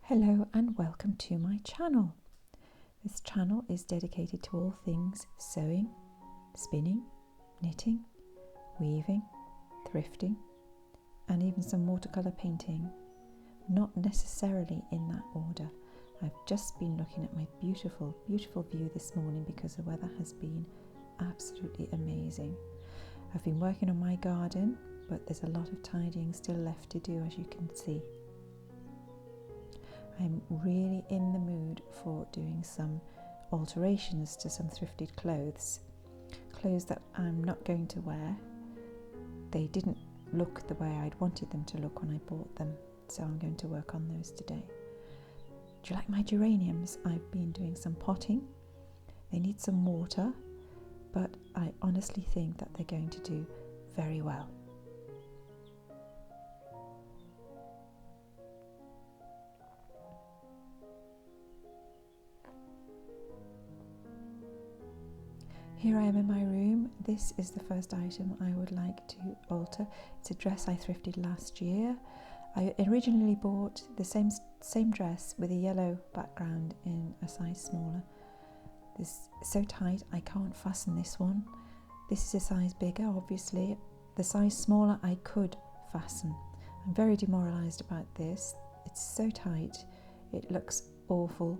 Hello and welcome to my channel. This channel is dedicated to all things sewing, spinning, knitting, weaving, thrifting, and even some watercolour painting. Not necessarily in that order. I've just been looking at my beautiful view this morning because the weather has been absolutely amazing. I've been working on my garden, but there's a lot of tidying still left to do, as you can see. I'm really in the mood for doing some alterations to some thrifted clothes that I'm not going to wear. They didn't look the way I'd wanted them to look when I bought them, so I'm going to work on those today. Do you like my geraniums? I've been doing some potting. They need some water, but I honestly think that they're going to do very well. Here I am in my room. This is the first item I would like to alter. It's a dress I thrifted last year. I originally bought the same dress with a yellow background in a size smaller. This is so tight I can't fasten this one. This is a size bigger, obviously. The size smaller I could fasten. I'm very demoralised about this. It's so tight, it looks awful.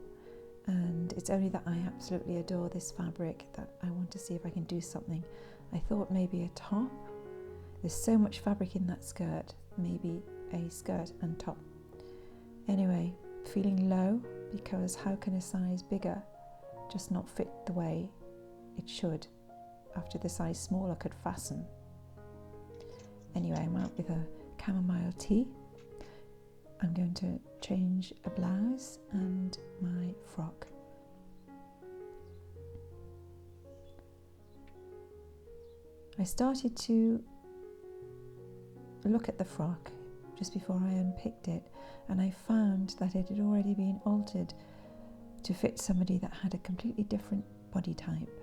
And it's only that I absolutely adore this fabric that I want to see if I can do something. I thought maybe a top. There's so much fabric in that skirt, maybe a skirt and top. Anyway, feeling low because how can a size bigger just not fit the way it should after the size smaller could fasten? Anyway, I'm out with a chamomile tea. I'm going to change a blouse and my frock. I started to look at the frock just before I unpicked it, and I found that it had already been altered to fit somebody that had a completely different body type.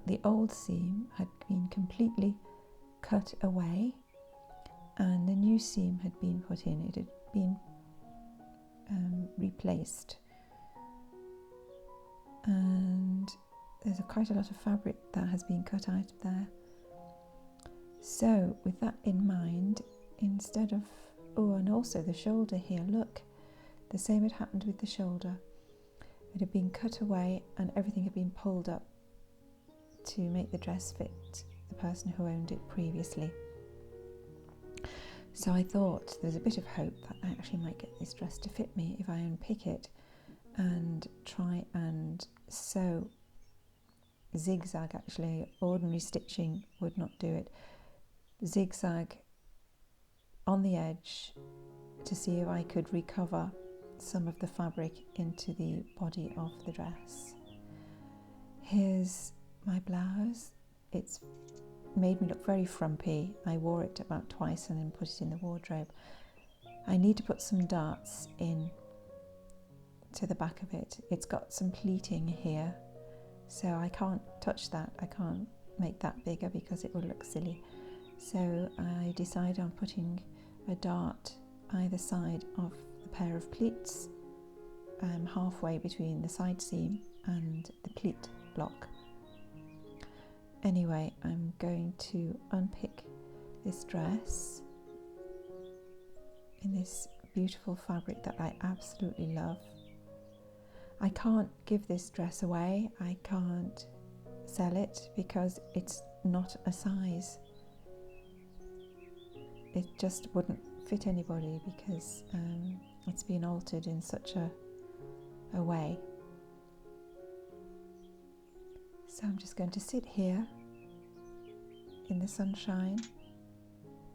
The old seam had been completely cut away, and the new seam had been put in. It had been replaced, and there's quite a lot of fabric that has been cut out of there. So with that in mind, instead of and also the shoulder here, look, the same had happened with the shoulder. It had been cut away and everything had been pulled up to make the dress fit the person who owned it previously. So I thought there's a bit of hope that I actually might get this dress to fit me if I unpick it and try and sew zigzag. Actually, ordinary stitching would not do it. Zigzag on the edge to see if I could recover some of the fabric into the body of the dress. Here's my blouse. It's made me look very frumpy. I wore it about twice and then put it in the wardrobe. I need to put some darts in to the back of it. It's got some pleating here, so I can't touch that. I can't make that bigger because it would look silly. So I decided on putting a dart either side of the pair of pleats, halfway between the side seam and the pleat block. Anyway, I'm going to unpick this dress in this beautiful fabric that I absolutely love. I can't give this dress away. I can't sell it because it's not a size. It just wouldn't fit anybody because it's been altered in such a way. So I'm just going to sit here in the sunshine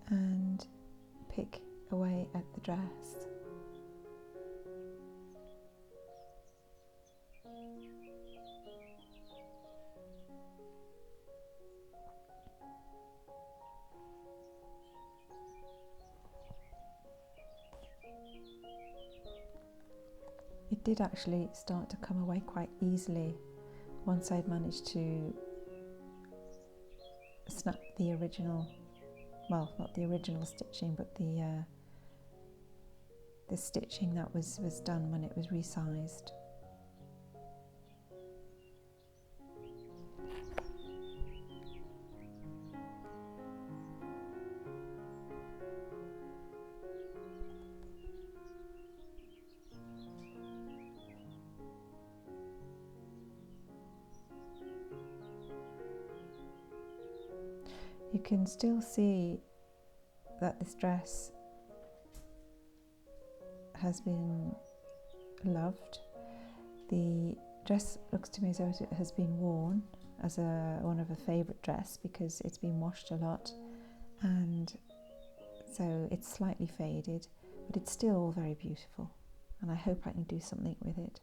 and pick away at the dress. It did actually start to come away quite easily once I'd managed to snap the original, well, not the original stitching, but the the stitching that was done when it was resized. You can still see that this dress has been loved. The dress looks to me as though it has been worn as one of a favourite dress because it's been washed a lot, and so it's slightly faded, but it's still all very beautiful, and I hope I can do something with it.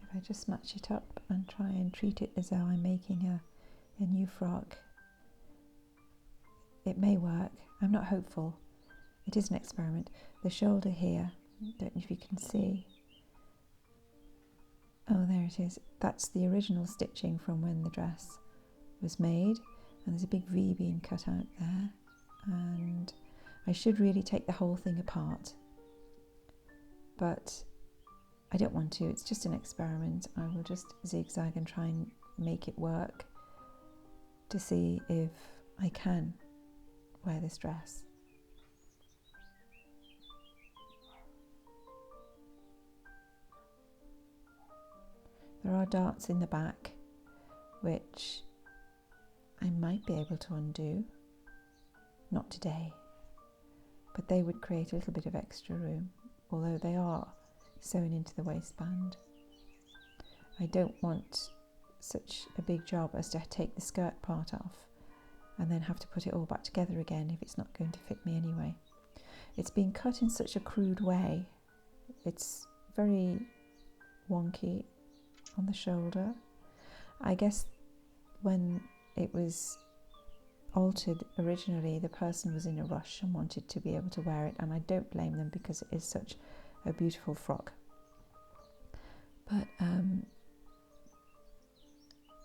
If I just match it up and try and treat it as though I'm making a new frock, it may work. I'm not hopeful. It is an experiment. The shoulder here, don't know if you can see. Oh, there it is. That's the original stitching from when the dress was made, and there's a big V being cut out there, and I should really take the whole thing apart, but I don't want to. It's just an experiment. I will just zigzag and try and make it work to see if I can wear this dress. There are darts in the back which I might be able to undo. Not today, but they would create a little bit of extra room, although they are sewn into the waistband. I don't want such a big job as to take the skirt part off and then have to put it all back together again if it's not going to fit me anyway. It's been cut in such a crude way. It's very wonky on the shoulder. I guess when it was altered originally, the person was in a rush and wanted to be able to wear it, and I don't blame them because it is such a beautiful frock. But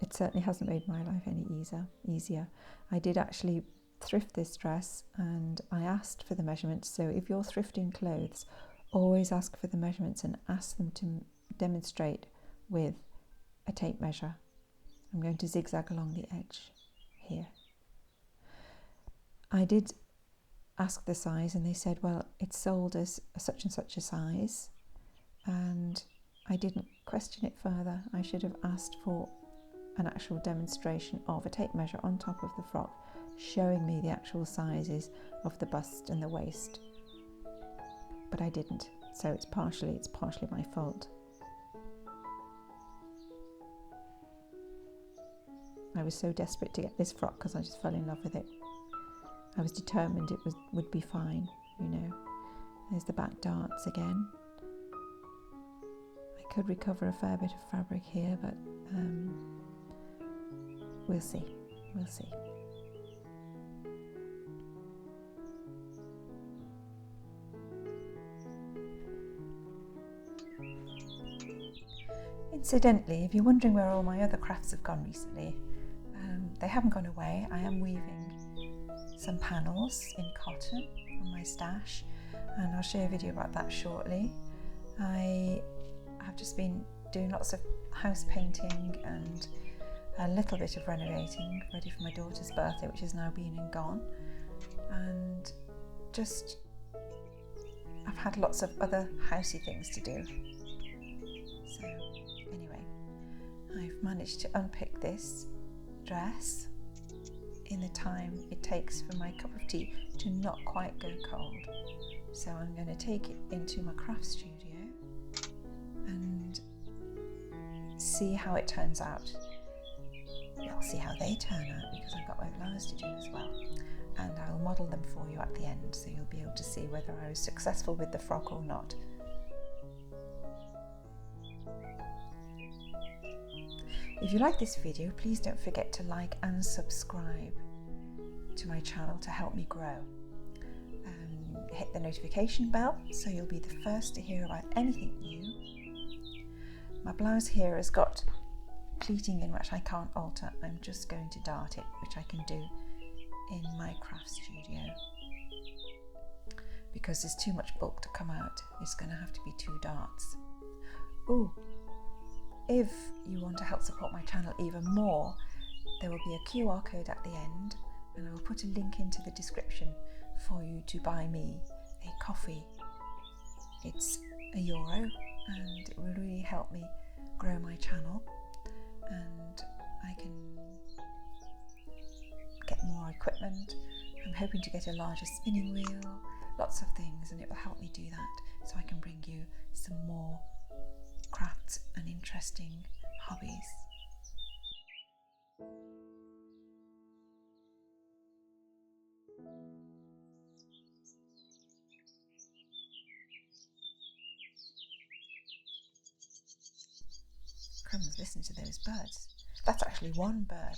it certainly hasn't made my life any easier. I did actually thrift this dress, and I asked for the measurements. So if you're thrifting clothes, always ask for the measurements and ask them to demonstrate with a tape measure. I'm going to zigzag along the edge here. I did ask the size, and they said, well, it's sold as such and such a size, and I didn't question it further. I should have asked for an actual demonstration of a tape measure on top of the frock, showing me the actual sizes of the bust and the waist, but I didn't, so it's partially my fault. I was so desperate to get this frock because I just fell in love with it. I was determined it would be fine, you know. There's the back darts again. I could recover a fair bit of fabric here, but we'll see. Incidentally, if you're wondering where all my other crafts have gone recently, they haven't gone away. I am weaving some panels in cotton on my stash, and I'll show you a video about that shortly. I have just been doing lots of house painting and a little bit of renovating, ready for my daughter's birthday, which has now been and gone, and just I've had lots of other housey things to do. So anyway, I've managed to unpick this dress in the time it takes for my cup of tea to not quite go cold. So I'm going to take it into my craft studio and see how it turns out. You'll see how they turn out because I've got my blouse to do as well, and I'll model them for you at the end, so you'll be able to see whether I was successful with the frock or not. If you like this video, please don't forget to like and subscribe to my channel to help me grow. Hit the notification bell so you'll be the first to hear about anything new. My blouse here has got pleating in which I can't alter. I'm just going to dart it, which I can do in my craft studio. Because there's too much bulk to come out, it's going to have to be 2 darts. Ooh, if you want to help support my channel even more, there will be a QR code at the end, and I will put a link into the description for you to buy me a coffee. It's €1 and it will really help me grow my channel, and I can get more equipment. I'm hoping to get a larger spinning wheel, lots of things, and it will help me do that so I can bring you some more crafts and interesting hobbies. Crumbs, listen to those birds. That's actually one bird.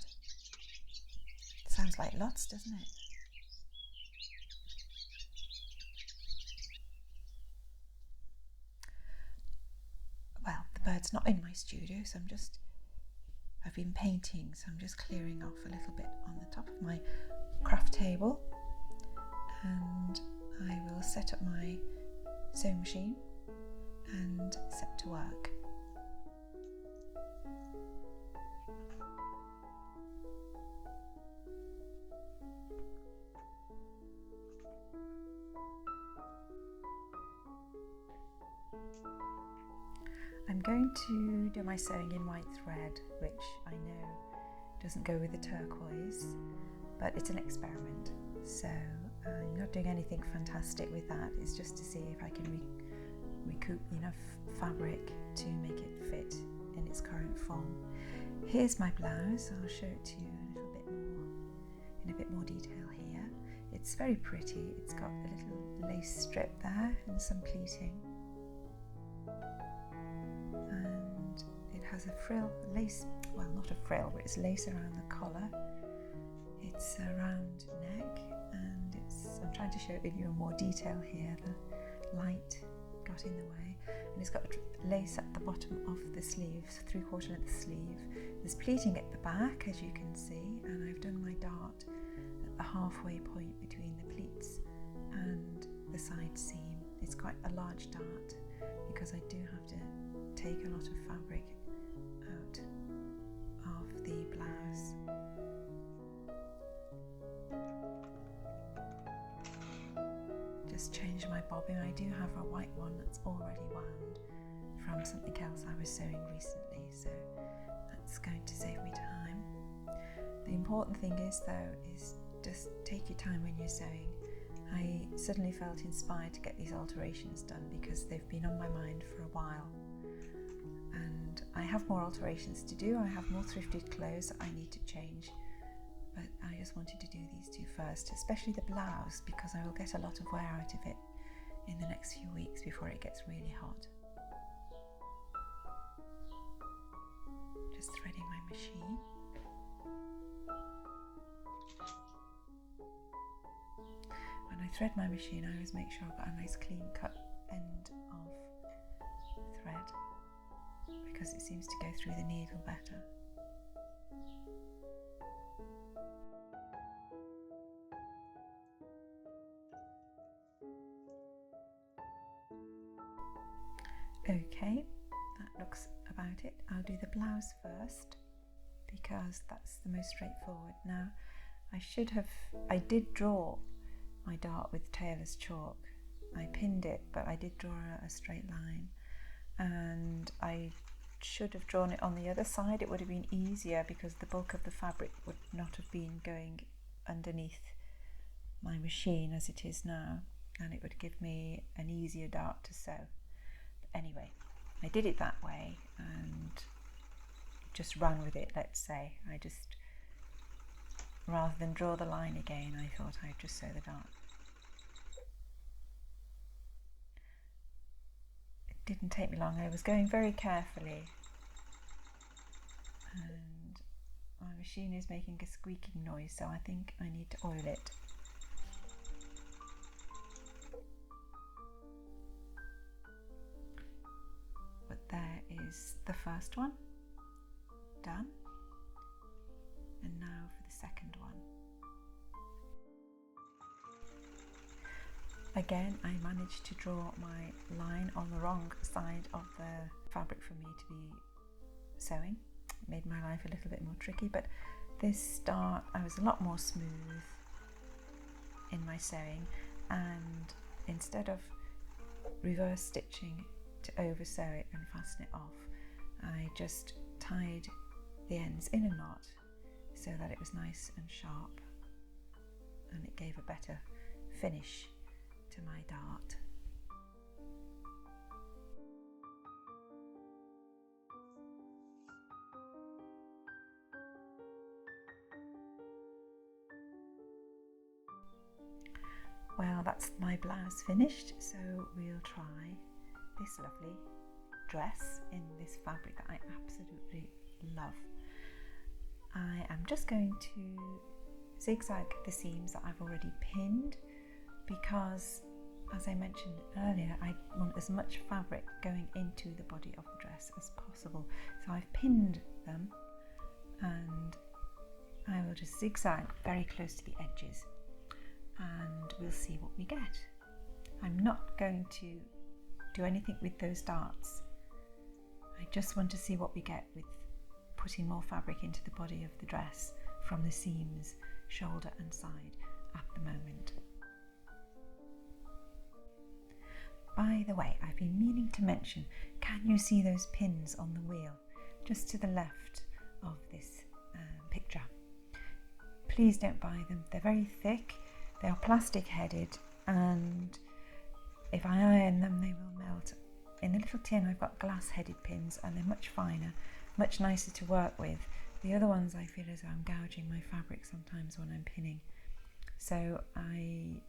Sounds like lots, doesn't it? Well, the bird's not in my studio, so I've been painting, so I'm just clearing off a little bit on the top of my craft table, and I will set up my sewing machine and set to work. I'm going to do my sewing in white thread, which I know doesn't go with the turquoise, but it's an experiment, so I'm not doing anything fantastic with that. It's just to see if I can recoup enough fabric to make it fit in its current form. Here's my blouse. I'll show it to you in a bit more detail here. It's very pretty. It's got a little lace strip there and some pleating. And it has a frill, lace, well, not a frill, but it's lace around the collar. It's a round neck, and I'm trying to show it in more detail here. The light got in the way, and it's got lace at the bottom of the sleeve, 3/4 length sleeve. There's pleating at the back, as you can see, and I've done my dart at the halfway point between the pleats and the side seam. It's quite a large dart because I do have to take a lot of fabric out of the blouse. Just changed my bobbin. I do have a white one that's already wound from something else I was sewing recently, so that's going to save me time. The important thing is though, is just take your time when you're sewing. I suddenly felt inspired to get these alterations done because they've been on my mind for a while, and I have more alterations to do. I have more thrifted clothes that I need to change, but I just wanted to do these two first, especially the blouse, because I will get a lot of wear out of it in the next few weeks before it gets really hot. Just threading my machine. When I thread my machine, I always make sure I've got a nice clean cut end of thread because it seems to go through the needle better. Okay, that looks about it. I'll do the blouse first because that's the most straightforward. Now, I did draw my dart with tailor's chalk. I pinned it, but I did draw a straight line, and I should have drawn it on the other side. It would have been easier because the bulk of the fabric would not have been going underneath my machine as it is now, and it would give me an easier dart to sew. But anyway, I did it that way, and just ran with it, let's say. I just, rather than draw the line again, I thought I'd just sew the dart. It didn't take me long. I was going very carefully, and my machine is making a squeaking noise, so I think I need to oil it. But there is the first one done, and now for the second one. Again, I managed to draw my line on the wrong side of the fabric for me to be sewing. It made my life a little bit more tricky, but this dart I was a lot more smooth in my sewing, and instead of reverse stitching to over sew it and fasten it off, I just tied the ends in a knot so that it was nice and sharp, and it gave a better finish to my dart. Well, that's my blouse finished, so we'll try this lovely dress in this fabric that I absolutely love. I am just going to zigzag the seams that I've already pinned, because as I mentioned earlier, I want as much fabric going into the body of the dress as possible. So I've pinned them, and I will just zigzag very close to the edges, and we'll see what we get. I'm not going to do anything with those darts. I just want to see what we get with putting more fabric into the body of the dress from the seams, shoulder and side at the moment. By the way, I've been meaning to mention, can you see those pins on the wheel just to the left of this picture? Please don't buy them. They're very thick, they are plastic headed, and if I iron them they will melt. In the little tin I've got glass headed pins, and they're much finer, much nicer to work with. The other ones I feel as though I'm gouging my fabric sometimes when I'm pinning. So I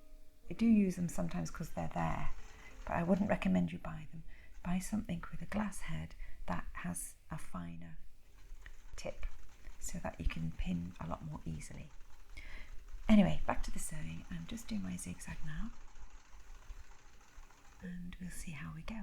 do use them sometimes because they're there, but I wouldn't recommend you buy them. Buy something with a glass head that has a finer tip so that you can pin a lot more easily. Anyway, back to the sewing. I'm just doing my zigzag now, and we'll see how we go.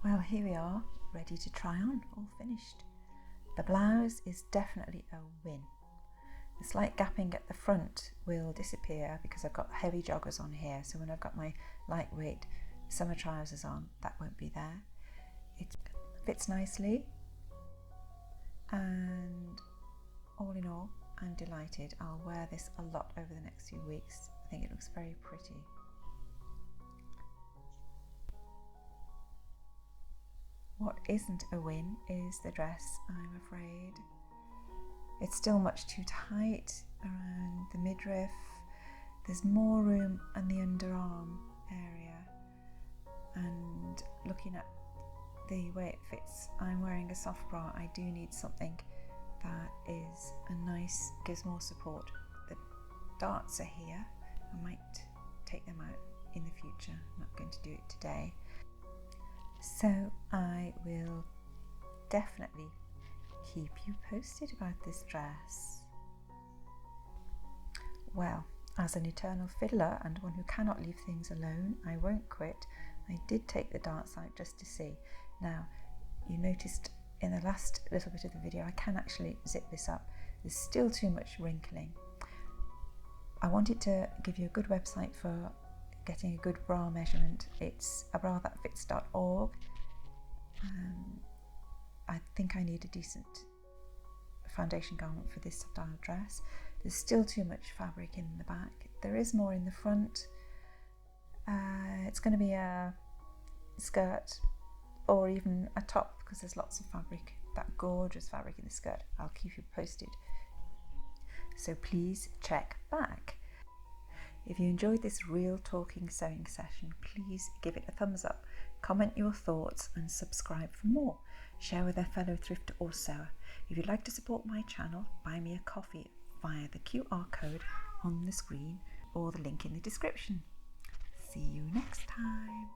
Well, here we are, ready to try on, all finished. The blouse is definitely a win. The slight gapping at the front will disappear because I've got heavy joggers on here, so when I've got my lightweight summer trousers on, that won't be there. It fits nicely, and all in all, I'm delighted. I'll wear this a lot over the next few weeks. I think it looks very pretty. What isn't a win is the dress, I'm afraid. It's still much too tight around the midriff. There's more room on the underarm area, and looking at the way it fits, I'm wearing a soft bra. I do need something that is a nice, gives more support. The darts are here. I might take them out in the future. I'm not going to do it today. So I will definitely keep you posted about this dress. Well, as an eternal fiddler and one who cannot leave things alone, I won't quit. I did take the darts out just to see. Now, you noticed in the last little bit of the video, I can actually zip this up. There's still too much wrinkling. I wanted to give you a good website for getting a good bra measurement. It's abrathatfits.org. I think I need a decent foundation garment for this style dress. There's still too much fabric in the back. There is more in the front. It's going to be a skirt or even a top because there's lots of fabric, that gorgeous fabric in the skirt. I'll keep you posted. So please check back. If you enjoyed this real talking sewing session, please give it a thumbs up, comment your thoughts and subscribe for more. Share with a fellow thrifter or sewer. If you'd like to support my channel, buy me a coffee via the QR code on the screen or the link in the description. See you next time.